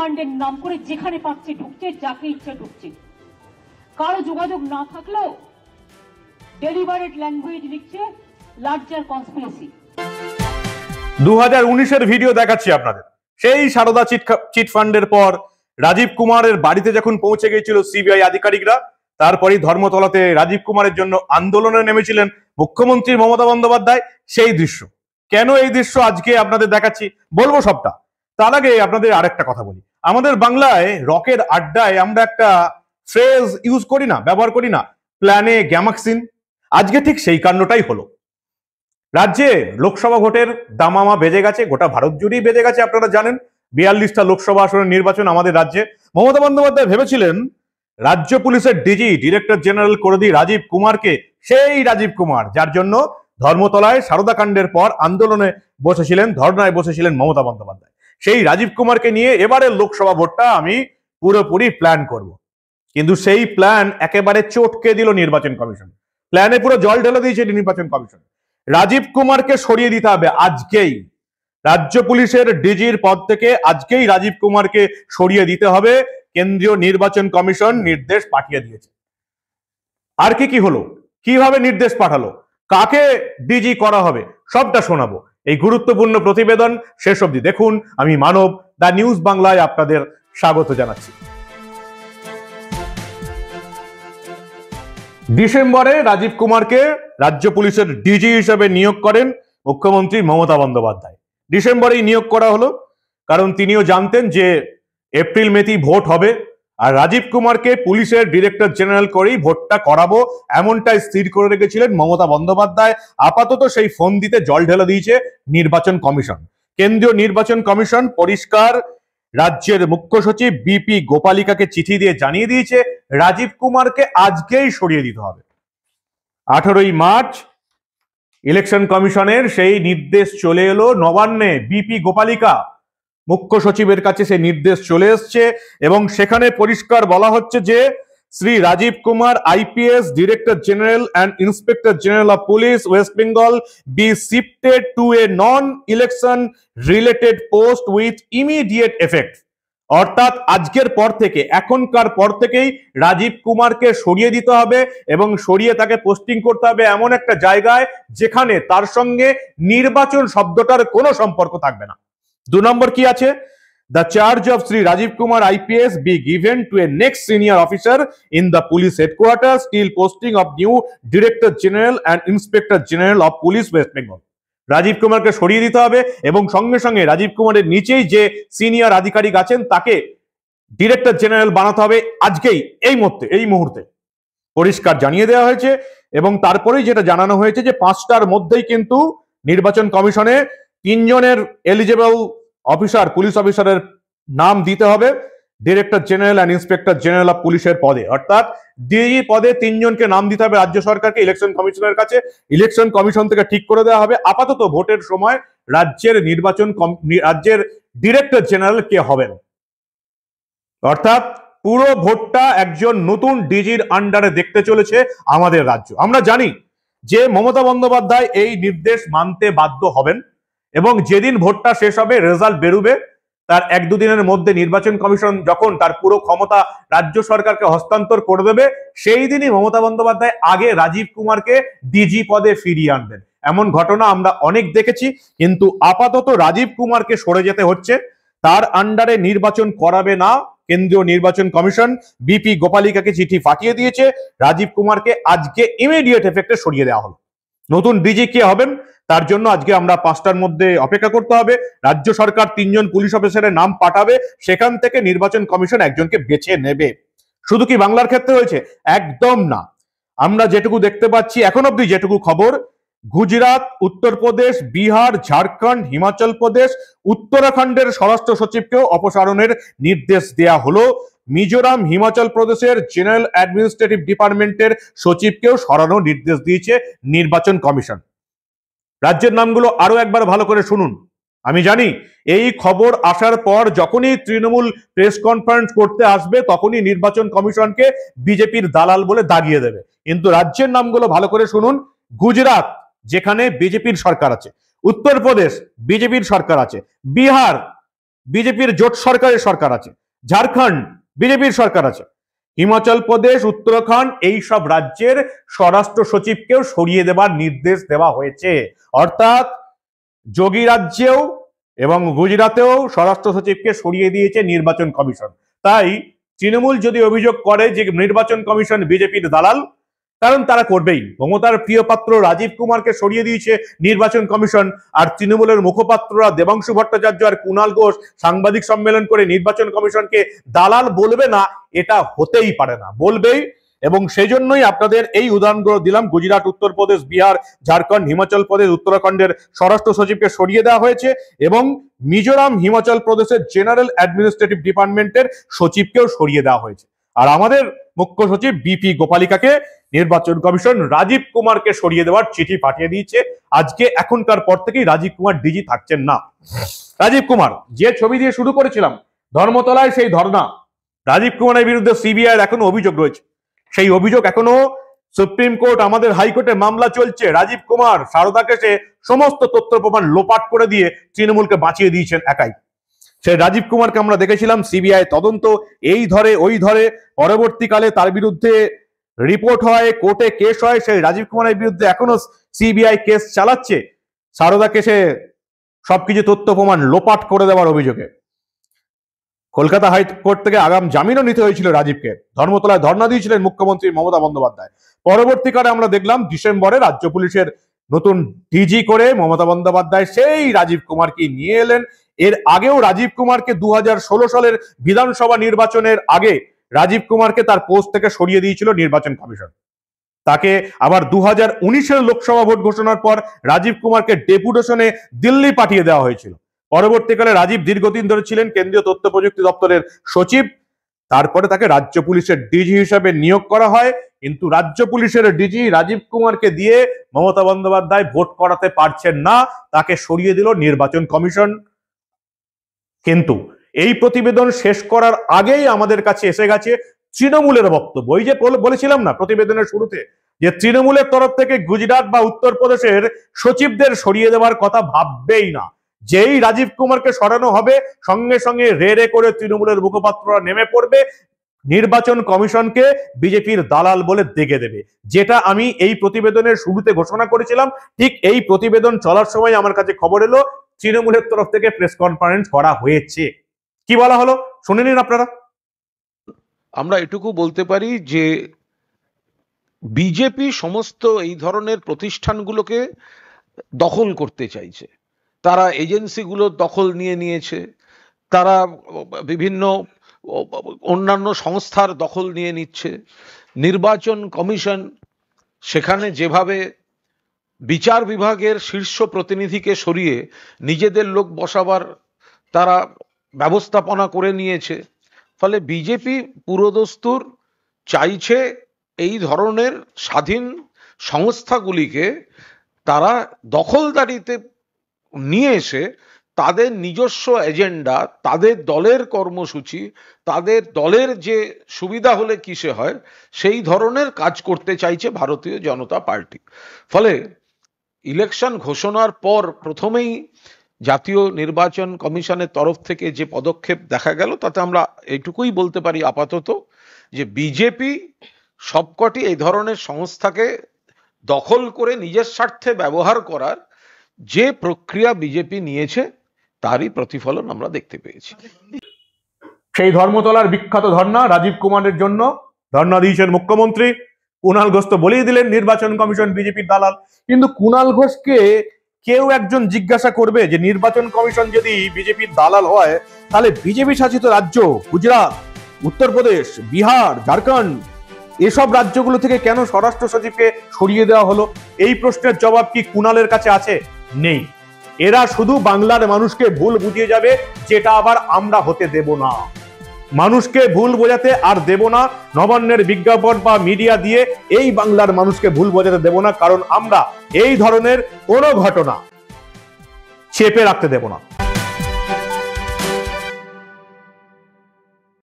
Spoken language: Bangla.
কর্মকাণ্ডের নাম করে যেখানে পাচ্ছে ঢুকছে, যাকে ইচ্ছা ঢুকছে। কারো যোগাযোগ না থাকলেও ডেলিভারেড ল্যাঙ্গুয়েজ লিখছে লার্জার কনস্পিরেসি। 2019-এর ভিডিও দেখাচ্ছি আপনাদের। সেই সারদা চিট ফান্ডের পর রাজীব কুমারের বাড়িতে যখন পৌঁছে গিয়েছিল সিবিআই আধিকারিকরা, তারপরই ধর্মতলাতে রাজীব কুমারের জন্য আন্দোলনে নেমেছিলেন মুখ্যমন্ত্রী মমতা বন্দ্যোপাধ্যায়। সেই দৃশ্য, কেন এই দৃশ্য আজকে আপনাদের দেখাচ্ছি, বলবো সবটা। তার আগে আপনাদের আরেকটা কথা বলি। আমাদের বাংলায় রকের আড্ডায় আমরা একটা ফ্রেজ ইউজ করি না, ব্যবহার করি না, প্ল্যানে গ্যামাক্সিন। আজকে ঠিক সেই কাণ্ডটাই হলো। রাজ্যে লোকসভা ভোটের দামামা বেজে গেছে, গোটা ভারত জুড়েই বেজে গেছে। আপনারা জানেন 42টা লোকসভা আসনের নির্বাচন আমাদের রাজ্যে। মমতা বন্দ্যোপাধ্যায় ভেবেছিলেন রাজ্য পুলিশের ডিজি, ডিরেক্টর জেনারেল করে দিয়ে রাজীব কুমারকে, সেই রাজীব কুমার যার জন্য ধর্মতলায় সারদা কাণ্ডের পর আন্দোলনে বসেছিলেন, ধর্নায় বসেছিলেন মমতা বন্দ্যোপাধ্যায়, সেই রাজীব কুমারকে নিয়ে এবারের লোকসভা ভোটটা আমি পুরোপুরি প্ল্যান করব। কিন্তু সেই প্ল্যান একেবারে চটকে দিল নির্বাচন কমিশন। প্ল্যানে পুরো জল ঢেলে দিয়েছে নির্বাচন কমিশন। রাজীব কুমারকে সরিয়ে দিতে হবে আজকেই। রাজ্য পুলিশের ডিজির পদ থেকে আজকেই রাজীব কুমারকে সরিয়ে দিতে হবে, কেন্দ্রীয় নির্বাচন কমিশন নির্দেশ পাঠিয়ে দিয়েছে। আর কি হলো, কিভাবে নির্দেশ পাঠালো, কাকে ডিজি করা হবে, সবটা শোনাবো এই গুরুত্বপূর্ণ প্রতিবেদন। শেষ অবধি দেখুন। আমি মানব, দ্য নিউজ বাংলায় আপনাদের স্বাগত জানাচ্ছি। ডিসেম্বরে রাজীব কুমারকে রাজ্য পুলিশের ডিজি হিসেবে নিয়োগ করেন মুখ্যমন্ত্রী মমতা বন্দ্যোপাধ্যায়। ডিসেম্বরেই নিয়োগ করা হলো, কারণ তিনিও জানতেন যে এপ্রিল মেতেই ভোট হবে, আর রাজীব কুমারকে পুলিশের ডিরেক্টর জেনারেল করেই ভোটটা করাবো, এমনটাই স্থির করে রেখেছিলেন মমতা বন্দ্যোপাধ্যায়। আপাতত সেই ফোন দিতে জল ঢেলে দিয়েছে নির্বাচন কমিশন। কেন্দ্রীয় নির্বাচন কমিশন পরিষ্কার রাজ্যের মুখ্য সচিব বিপি গোপালিকাকে চিঠি দিয়ে জানিয়ে দিয়েছে রাজীব কুমারকে আজকেই সরিয়ে দিতে হবে। 18ই মার্চ ইলেকশন কমিশনের সেই নির্দেশ চলে এলো নবান্নে। বিপি গোপালিকা মুখ্য সচিবের কাছে সেই নির্দেশ চলে এসছে এবং সেখানে পরিষ্কার বলা হচ্ছে যে Shri Rajeev Kumar IPS, director general and inspector general of police west Bengal be shifted to a non election related post with immediate effect. অর্থাৎ আজকের পর থেকে, এখনকার পর থেকেই রাজীব কুমারকে সরিয়ে দিতে হবে এবং সরিয়ে তাকে পোস্টিং করতে হবে এমন একটা জায়গায় যেখানে তার সঙ্গে নির্বাচন শব্দটার কোনো সম্পর্ক থাকবে না। 2 নম্বর কি আছে, the charge of Sri Rajiv Kumar IPS be given to a next senior officer in the police headquarters till posting of new director general and inspector general of police West Bengal। Rajib কুমারকে সরিয়ে দিতে হবে এবং সঙ্গে সঙ্গে রাজীব কুমারের নিচেই যে সিনিয়র আধিকারিক আছেন তাকে ডিরেক্টর জেনারেল বানাতে হবে আজকেই, এই মুহূর্তে পরিষ্কার জানিয়ে দেওয়া হয়েছে। এবং তারপরেই যেটা জানানো হয়েছে যে 5টার মধ্যেই কিন্তু নির্বাচন কমিশনে 3 জনের এলিজিবল অফিসার, পুলিশ অফিসারের নাম দিতে হবে director general and inspector general of পুলিশের পদে। অর্থাৎ ডিজি পদে 3 জনকে নাম দিতে হবে রাজ্য সরকারকে ইলেকশন কমিশনের কাছে। ইলেকশন কমিশন থেকে ঠিক করে দেওয়া হবে আপাতত ভোটের সময় রাজ্যের রাজ্যের ডিরেক্টর জেনারেল কে হবেন। অর্থাৎ পুরো ভোটটা একজন নতুন ডিজির আন্ডারে দেখতে চলেছে আমাদের রাজ্য। আমরা জানি যে মমতা বন্দ্যোপাধ্যায় এই নির্দেশ মানতে বাধ্য হবেন এবং যেদিন ভোটটা শেষ হবে, রেজাল্ট বেরোবে, তার 1-2 দিনের মধ্যে নির্বাচন কমিশন যখন তার পুরো ক্ষমতা রাজ্য সরকারকে হস্তান্তর করে দেবে, সেই দিনই মমতা বন্দ্যোপাধ্যায় আগে রাজীব কুমারকে ডিজি পদে ফিরিয়ে আনবেন। এমন ঘটনা আমরা অনেক দেখেছি, কিন্তু আপাতত রাজীব কুমারকে সরে যেতে হচ্ছে। তার আন্ডারে নির্বাচন করাবে না কেন্দ্রীয় নির্বাচন কমিশন। বিপি গোপালিকাকে চিঠি পাঠিয়ে দিয়েছে, রাজীব কুমারকে আজকে ইমিডিয়েট এফেক্টে সরিয়ে দেওয়া হলো। নতুন ডিজি কে হবেন তার জন্য আজকে আমরা 5টার মধ্যে অপেক্ষা করতে হবে। রাজ্য সরকার 3 জন পুলিশ অফিসারের নাম পাঠাবে, সেখান থেকে নির্বাচন কমিশন একজনকে বেছে নেবে। শুধু কি বাংলার ক্ষেত্রে হয়েছে? একদম না। আমরা যেটুকু দেখতে পাচ্ছি এখন অব্দি, যেটুকু খবর, গুজরাট, উত্তরপ্রদেশ, বিহার, ঝাড়খণ্ড, হিমাচল প্রদেশ, উত্তরাখণ্ডের স্বরাষ্ট্র সচিবকেও অপসারণের নির্দেশ দেয়া হলো। মিজোরাম, হিমাচল প্রদেশের জেনারেল অ্যাডমিনিস্ট্রেটিভ ডিপার্টমেন্টের সচিবকেও সরানোর নির্দেশ দিয়েছে নির্বাচন কমিশন। রাজ্যের নামগুলো আরো একবার ভালো করে শুনুন। আমি জানি এই খবর আসার পর যখনই তৃণমূল প্রেস কনফারেন্স করতে আসবে তখনই নির্বাচন কমিশনকে বিজেপির দালাল বলে দাগিয়ে দেবে, কিন্তু রাজ্যের নামগুলো ভালো করে শুনুন। গুজরাট, যেখানে বিজেপির সরকার আছে, উত্তরপ্রদেশ বিজেপির সরকার আছে, বিহার বিজেপির জোট সরকারের সরকার আছে, ঝাড়খণ্ড বিজেপির সরকার আছে, হিমাচল প্রদেশ, উত্তরাখণ্ড এই সব রাজ্যের স্বরাষ্ট্র সচিবকেও সরিয়ে দেবার নির্দেশ দেওয়া হয়েছে। অর্থাৎ যোগী রাজ্যেও এবং গুজরাতেও স্বরাষ্ট্র সচিবকে সরিয়ে দিয়েছে নির্বাচন কমিশন। তাই তৃণমূল যদি অভিযোগ করে যে নির্বাচন কমিশন বিজেপির দালাল, কারণ তারা করবেই। মমতার প্রিয় পাত্র রাজীব কুমারকে সরিয়ে দিয়েছে নির্বাচন কমিশন, আর তৃণমূলের মুখপাত্ররা দেবাংশু ভট্টাচার্য আর কুণাল ঘোষ সাংবাদিক সম্মেলন করে নির্বাচন কমিশনকে দালাল বলবে না, এটা হতেই পারে না, বলবেই। এবং সেই জন্যই আপনাদের এই উদাহরণগুলো দিলাম। গুজরাট, উত্তরপ্রদেশ, বিহার, ঝাড়খণ্ড, হিমাচল প্রদেশ, উত্তরাখণ্ডের স্বরাষ্ট্র সচিবকে সরিয়ে দেওয়া হয়েছে এবং মিজোরাম, হিমাচল প্রদেশের জেনারেল অ্যাডমিনিস্ট্রেটিভ ডিপার্টমেন্টের সচিবকেও সরিয়ে দেওয়া হয়েছে। আর আমাদের মুখ্য সচিব বিপি গোপালিকাকে নির্বাচন কমিশন রাজীব কুমারকে সরিয়ে দেওয়ার চিঠি পাঠিয়ে দিয়েছে। আজকে এখনকার পর থেকেই রাজীব কুমার ডিজি থাকছেন না। রাজীব কুমার যে ছবি দিয়ে শুরু করেছিলাম, ধর্মতলায় সেই ধর্ণা, রাজীব কুমারের বিরুদ্ধে সিবিআই এখনো অভিযোগ রয়েছে। সেই অভিযোগ এখনো সুপ্রিম কোর্ট, আমাদের হাইকোর্টে মামলা চলছে। রাজীব কুমার সারদা কেসে সমস্ত তথ্য প্রমাণ লোপাট করে দিয়ে তৃণমূলকে বাঁচিয়ে দিয়েছেন একাই। সেই রাজীব কুমারকে আমরা দেখেছিলাম সিবিআই তদন্ত এই ধরে ওই ধরে, পরবর্তীকালে তার বিরুদ্ধে রিপোর্ট হয়, কোর্টে কেস হয়। সেই রাজীব কুমারের বিরুদ্ধে এখনো সিবিআই কেস চালাচ্ছে সারদা কেসে সবকিছু তথ্য প্রমাণ লোপাট করে দেওয়ার অভিযোগে। কলকাতা হাইকোর্ট থেকে আগাম জামিনও নিতে হয়েছিল রাজীবকে। ধর্মতলায় ধর্ণা দিয়েছিলেন মুখ্যমন্ত্রী মমতা বন্দ্যোপাধ্যায়। পরবর্তীকালে আমরা দেখলাম ডিসেম্বরে রাজ্য পুলিশের নতুন ডিজি করে মমতা বন্দ্যোপাধ্যায় সেই রাজীব কুমারকে নিয়ে এলেন। এর আগেও রাজীব কুমারকে 2016 সালের বিধানসভা নির্বাচনের আগে রাজীব কুমারকে তার পোস্ট থেকে সরিয়ে দিয়েছিল নির্বাচন কমিশন। তাকে আবার 2019-এর লোকসভা ভোট ঘোষণার পর রাজীব কুমারকে ডেপুটেশনে দিল্লি পাঠিয়ে দেওয়া হয়েছিল। পরবর্তীকালে রাজীব দীর্ঘদিন ধরে ছিলেন কেন্দ্রীয় তথ্য প্রযুক্তি দপ্তরের সচিব। তারপরে তাকে রাজ্য পুলিশের ডিজি হিসেবে নিয়োগ করা হয়। কিন্তু রাজ্য পুলিশের ডিজি রাজীব কুমারকে দিয়ে মমতা বন্দ্যোপাধ্যায় ভোট করাতে পারছেন না, তাকে সরিয়ে দিল নির্বাচন কমিশন। কিন্তু এই প্রতিবেদন শেষ করার আগেই আমাদের কাছে এসে গেছে তৃণমূলের বক্তব্য। ওই যে বলেছিলাম না প্রতিবেদনের শুরুতে, যে তৃণমূলের তরফ থেকে গুজরাট বা উত্তরপ্রদেশের সচিবদের সরিয়ে দেওয়ার কথা ভাববেই না। যেই রাজীব কুমারকে সরানো হবে, সঙ্গে সঙ্গে রে করে তৃণমূলের মুখপাত্ররা নেমে পড়বে, নির্বাচন কমিশনকে বিজেপির দালাল বলে দেখে দেবে। যেটা আমি এই প্রতিবেদনের শুরুতে ঘোষণা করেছিলাম, ঠিক এই প্রতিবেদন চলার সময় আমার কাছে খবর এলো তৃণমূলের তরফ থেকে প্রেস কনফারেন্স করা হয়েছে। কি বলা হলো শুনে নিন আপনারা। আমরা এটুকু বলতে পারি যে বিজেপি সমস্ত এই ধরনের প্রতিষ্ঠানগুলোকে দখল করতে চাইছে। তারা এজেন্সিগুলো দখল নিয়েছে, তারা বিভিন্ন অন্যান্য সংস্থার দখল নিয়ে নিচ্ছে। নির্বাচন কমিশন সেখানে যেভাবে বিচার বিভাগের শীর্ষ প্রতিনিধিকে সরিয়ে নিজেদের লোক বসাবার তারা ব্যবস্থাপনা করে নিয়েছে, ফলে বিজেপি পুরোদস্তুর চাইছে এই ধরনের স্বাধীন সংস্থাগুলিকে তারা দখলদারিতে নিয়ে এসে তাদের নিজস্ব এজেন্ডা, তাদের দলের কর্মসূচি, তাদের দলের যে সুবিধা হলে কিসে হয় সেই ধরনের কাজ করতে চাইছে ভারতীয় জনতা পার্টি। ফলে ইলেকশন ঘোষণার পর প্রথমেই জাতীয় নির্বাচন কমিশনের তরফ থেকে যে পদক্ষেপ দেখা গেল, তাতে আমরা এইটুকুই বলতে পারি আপাতত যে বিজেপি সবকটি এই ধরনের সংস্থাকে দখল করে নিজের স্বার্থে ব্যবহার করার যে প্রক্রিয়া বিজেপি নিয়েছে তারই প্রতিফলন আমরা দেখতে পেয়েছি। সেই ধর্মতলার বিখ্যাত ধর্ণা, রাজীব কুমারের জন্য ধর্ণা দিয়েছেন মুখ্যমন্ত্রী। কুণাল ঘোষ তো বলেই দিলেন নির্বাচন কমিশন বিজেপির দালাল। কিন্তু কুণাল ঘোষকে কেউ একজন জিজ্ঞাসা করবে যে নির্বাচন কমিশন যদি বিজেপির দালাল হয়, তাহলে বিজেপি শাসিত রাজ্য গুজরাট, উত্তরপ্রদেশ, বিহার, ঝাড়খণ্ড এসব রাজ্যগুলো থেকে কেন স্বরাষ্ট্র সচিবকে সরিয়ে দেওয়া হলো? এই প্রশ্নের জবাব কি কুণালের কাছে আছে? নেই। এরা শুধু বাংলার মানুষকে ভুল বুঝিয়ে যাবে, যেটা আবার আমরা হতে দেব না। মানুষকে ভুল বোঝাতে আর দেব না। নবান্নের বিজ্ঞাপন বা মিডিয়া দিয়ে এই বাংলার মানুষকে ভুল বোঝাতে দেব না, কারণ আমরা এই ধরনের কোনো ঘটনা চেপে রাখতে দেব না।